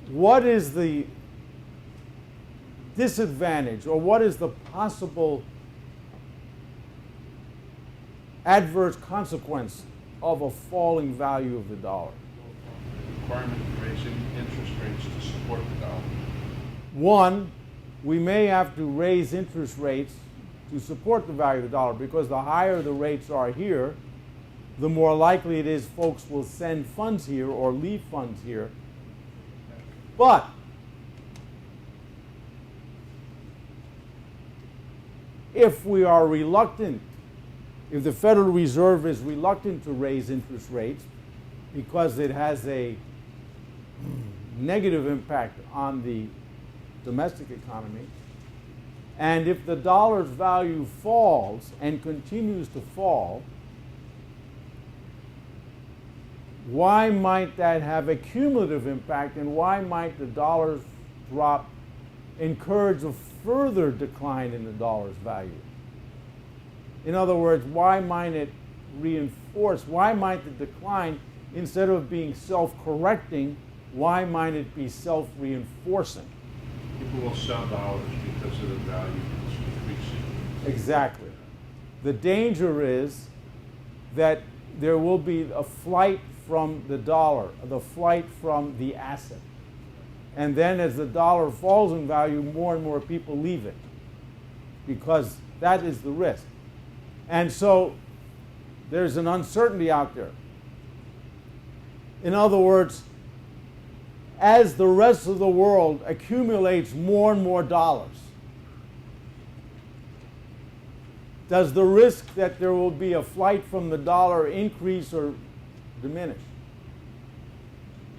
what is the disadvantage, or what is the possible adverse consequence of a falling value of the dollar? Requirement of raising interest rates to support the dollar. One, we may have to raise interest rates to support the value of the dollar, because the higher the rates are here, the more likely it is folks will send funds here or leave funds here. But if we are reluctant, if the Federal Reserve is reluctant to raise interest rates because it has a negative impact on the domestic economy, and if the dollar's value falls and continues to fall, why might that have a cumulative impact, and why might the dollar's drop encourage a further decline in the dollar's value? In other words, why might it reinforce, why might the decline, instead of being self-correcting, why might it be self-reinforcing? People will sell dollars because of the value that's increasing. Exactly. The danger is that there will be a flight from the dollar, the flight from the asset. And then as the dollar falls in value, more and more people leave it, because that is the risk. And so there's an uncertainty out there. In other words, as the rest of the world accumulates more and more dollars, does the risk that there will be a flight from the dollar increase or diminish?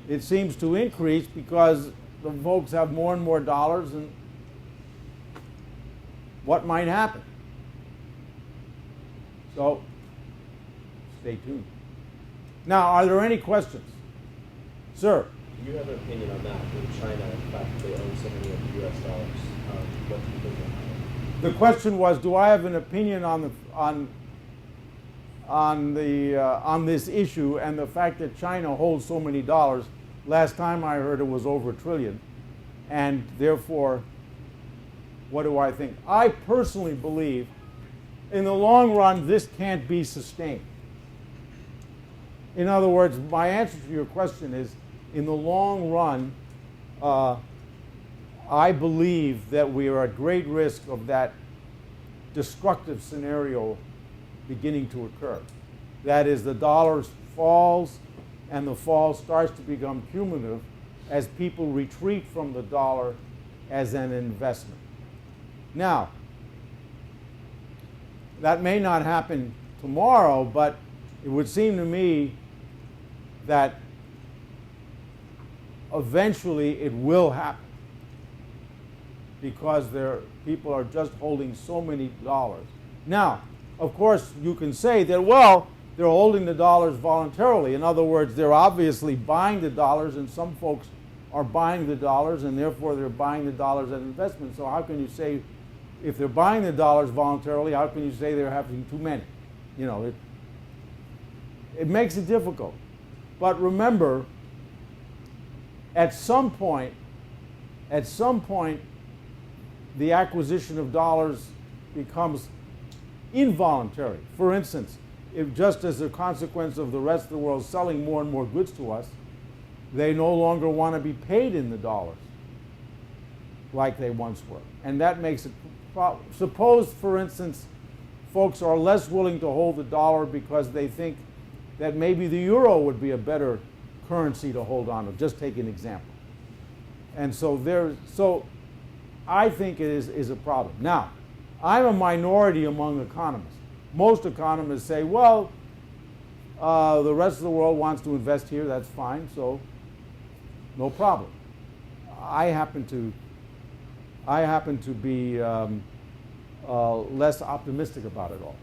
It seems to increase, because the folks have more and more dollars, and what might happen? So, stay tuned. Now, are there any questions? Sir? Do you have an opinion on that? In China, in fact, they own so many of the U.S. dollars. What do you think of that? The question was, do I have an opinion on this issue and the fact that China holds so many dollars? Last time I heard it was over $1 trillion, and therefore, what do I think? I personally believe, in the long run, this can't be sustained. In other words, my answer to your question is, in the long run, I believe that we are at great risk of that destructive scenario beginning to occur. That is, the dollar falls, and the fall starts to become cumulative as people retreat from the dollar as an investment. Now, that may not happen tomorrow, but it would seem to me that eventually it will happen, because people are just holding so many dollars. Now, of course, you can say that, well, they're holding the dollars voluntarily. In other words, they're obviously buying the dollars, and some folks are buying the dollars, and therefore they're buying the dollars as investment. So how can you say, if they're buying the dollars voluntarily, how can you say they're having too many? You know, it makes it difficult. But remember, at some point, the acquisition of dollars becomes involuntary. For instance, if just as a consequence of the rest of the world selling more and more goods to us, they no longer want to be paid in the dollars like they once were. And that makes it suppose, for instance, folks are less willing to hold the dollar because they think that maybe the euro would be a better currency to hold on to. Just take an example. And so I think it is a problem. Now, I'm a minority among economists. Most economists say, well, the rest of the world wants to invest here, that's fine, so no problem. I happen to be less optimistic about it all.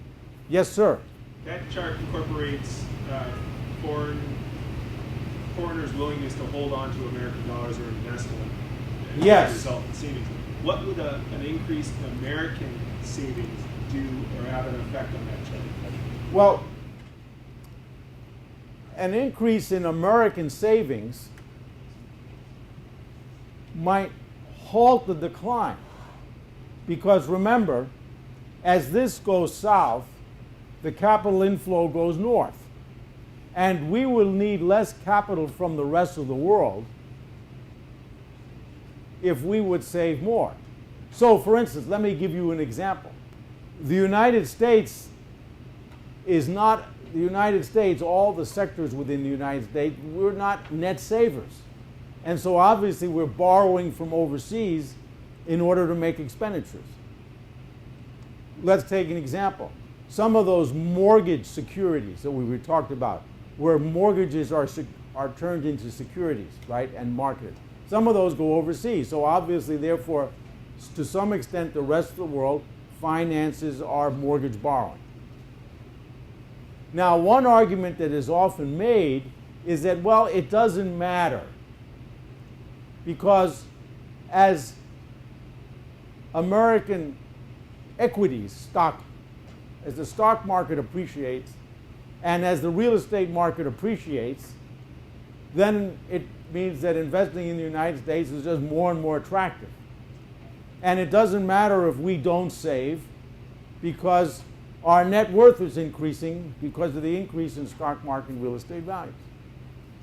Yes, sir? That chart incorporates foreigners' willingness to hold on to American dollars or invest in them. Yes. As a result in savings. What would an increase in American savings do or have an effect on that chart? Well, an increase in American savings might halt the decline. Because remember, as this goes south, the capital inflow goes north. And we will need less capital from the rest of the world if we would save more. So, for instance, let me give you an example. The United States is not, the United States, all the sectors within the United States, we're not net savers. And so obviously we're borrowing from overseas in order to make expenditures. Let's take an example. Some of those mortgage securities that we talked about, where mortgages are turned into securities, right, and marketed. Some of those go overseas. So obviously, therefore, to some extent, the rest of the world finances our mortgage borrowing. Now, one argument that is often made is that, well, it doesn't matter because as American equities, as the stock market appreciates and as the real estate market appreciates, then it means that investing in the United States is just more and more attractive. And it doesn't matter if we don't save because our net worth is increasing because of the increase in stock market and real estate values.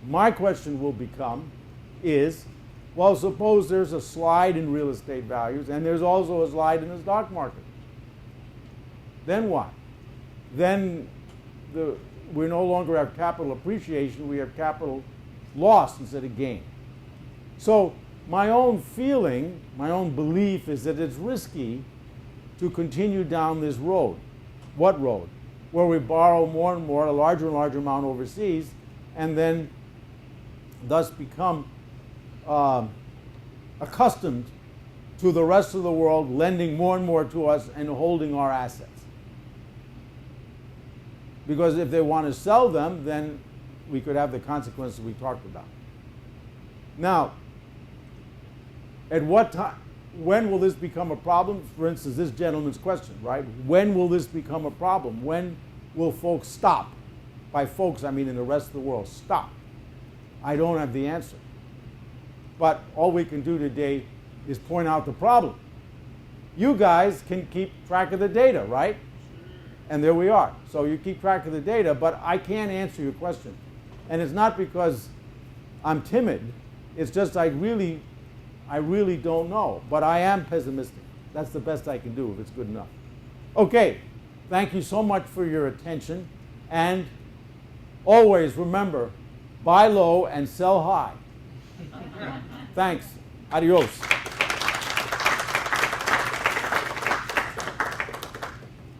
My question will become is, well, suppose there's a slide in real estate values and there's also a slide in the stock market. Then what? Then we no longer have capital appreciation, we have capital loss instead of gain. So my own feeling, my own belief is that it's risky to continue down this road. What road? Where we borrow more and more, a larger and larger amount overseas, and then thus become accustomed to the rest of the world lending more and more to us and holding our assets. Because if they want to sell them, then we could have the consequences we talked about. Now, at what time, when will this become a problem? For instance, this gentleman's question, right? When will this become a problem? When will folks stop? By folks, I mean in the rest of the world, stop. I don't have the answer. But all we can do today is point out the problem. You guys can keep track of the data, right? And there we are. So you keep track of the data, but I can't answer your question. And it's not because I'm timid. It's just I really don't know. But I am pessimistic. That's the best I can do if it's good enough. Okay. Thank you so much for your attention. And always remember, buy low and sell high. Thanks. Adios.